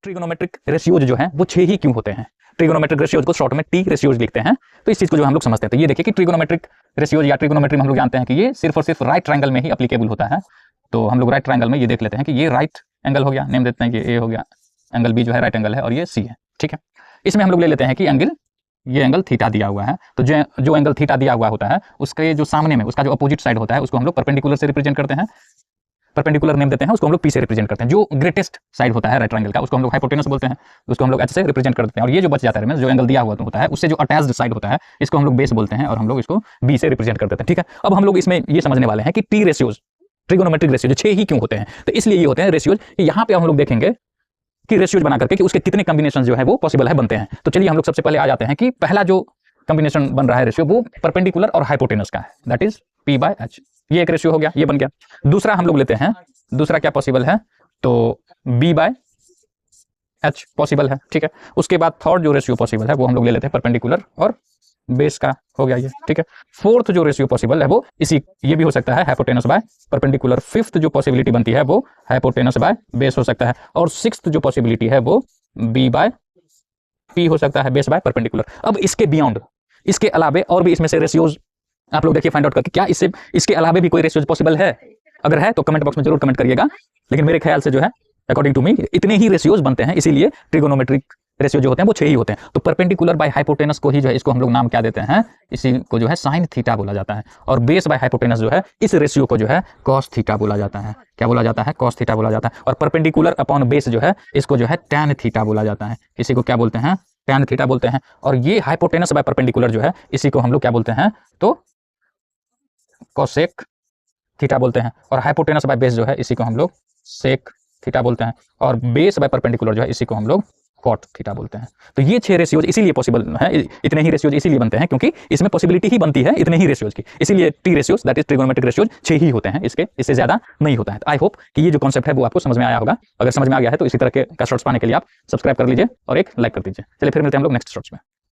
Trigonometric ratios जो है वो 6 ही क्यों होते हैं? ट्रिगोनोमेट्रिक रेशियोज को शॉर्ट में टी रेशियोज लिखते हैं। तो इस चीज को जो हम लोग समझते हैं, तो ये देखिए कि ट्रिगोनोमेट्रिक रेशियोज या ट्रिगोनोमेट्री में हम लोग जानते हैं कि ये सिर्फ और सिर्फ राइट ट्रायंगल में ही एप्लीकेबल होता है। तो हम लोग राइट ट्रायंगल में ये देख लेते हैं कि ये राइट एंगल हो गया, नेम देते हैं कि ए हो गया, एंगल बी जो है राइट एंगल है और ये सी है, ठीक है। इसमें हम लोग ले लेते हैं कि एंगल, ये एंगल थीटा दिया हुआ है। तो जो एंगल थीटा दिया हुआ होता है उसके जो सामने में उसका जो अपोजिट साइड होता है उसको हम लोग परपेंडिकुलर से रिप्रेजेंट करते हैं, परपेंडिकुलर नेम देते हैं, उसको हम लोग पी से रिप्रेजेंट करते हैं। जो ग्रेटेस्ट साइड होता है राइट ट्रायंगल का उसको हम लोग हाइपोटेनस बोलते हैं, उसको हम लोग एच से रिप्रेजेंट करते हैं। और ये जो बच जाता है जो एंगल दिया हुआ होता है उससे जो अटैच्ड साइड होता है इसको हम लोग बेस बोलते हैं और हम लोग इसको बी से रिप्रेजेंट कर देते हैं, ठीक है। अब हम लोग इसमें ये समझने वाले हैं कि टी रेशियोज, ट्रिगोनोमेट्रिक रेशियो 6 ही क्यों होते हैं। तो इसलिए ये होते हैं रेशियोज, यहाँ पे हम लोग देखेंगे कि रेशियोज बना करके कि उसके कितने कॉम्बिनेशन जो है वो पॉसिबल है, बनते हैं। तो चलिए हम लोग सबसे पहले आ जाते हैं कि पहला जो कॉम्बिनेशन बन रहा है रेशियो वो परपेंडिकुलर और हाइपोटेनस का है, that is P by H. ये एक रेशियो हो गया, ये बन गया। दूसरा हम लोग लेते हैं, दूसरा क्या पॉसिबल है, तो बी बाय एच पॉसिबल है, ठीक है। उसके बाद थर्ड जो रेशियो पॉसिबल है वो हम लोग ले लेते हैं परपेंडिकुलर और बेस का, हो गया ये, ठीक है। फोर्थ जो रेशियो पॉसिबल है वो ये भी हो सकता है हाइपोटेनस बाय परपेंडिकुलर। फिफ्थ जो पॉसिबिलिटी बनती है वो हाइपोटेनस बाय बेस हो सकता है। और सिक्स्थ जो पॉसिबिलिटी है वो बी बाय पी हो सकता है, बेस बाय परपेंडिकुलर। अब इसके बियॉन्ड, इसके अलावे और भी इसमें से रेशियोज आप लोग देखिए फाइंड आउट करके, क्या इसके अलावे भी कोई रेशियोज पॉसिबल है? अगर है तो कमेंट बॉक्स में जरूर कमेंट करिएगा। लेकिन मेरे ख्याल से जो है अकॉर्डिंग टू मी इतने ही रेशियोज बनते हैं, इसीलिए ट्रिगोनोमेट्रिक रेशियो जो होते हैं वो 6 ही होते हैं। तो परपेंडिकुलर बाय हाइपोटेनस को ही जो है इसको हम लोग नाम क्या देते हैं, इसी को जो है साइन थीटा बोला जाता है। और बेस बाय हाइपोटेनस जो है इस रेशियो को जो है कॉस थीटा बोला जाता है। क्या बोला जाता है? कॉस थीटा बोला जाता है। और परपेंडिकुलर अपॉन बेस जो है इसको जो है टैन थीटा बोला जाता है। इसी को क्या बोलते हैं? टैन थीटा बोलते हैं। और ये हाइपोटेनस बाय परपेंडिकुलर जो है इसी को हम लोग क्या बोलते हैं, तो कोसेक थीटा बोलते हैं। और हाइपोटेनस बाय बेस जो है इसी को हम लोग सेक थीटा बोलते हैं। और बेस बाय परपेंडिकुलर जो है इसी को हम लोग कॉट थीटा बोलते हैं। तो ये 6 रेशियोज इसीलिए पॉसिबल है, इतने ही रेशियोज इसीलिए बनते हैं क्योंकि इसमें पॉसिबिलिटी ही बनती है इतने ही रेशियोज की। इसीलिए T ratios that is trigonometric ratios 6 ही होते हैं, इससे ज्यादा नहीं होता है। आई होप कि ये जो कॉन्सेप्ट है वो आपको समझ में आया होगा। अगर समझ में आ गया है तो इसी तरह के शॉर्ट्स पाने के लिए आप सब्सक्राइब कर लीजिए और एक लाइक कर दीजिए। चलिए फिर मिलते हैं हम लोग नेक्स्ट शॉर्ट्स में।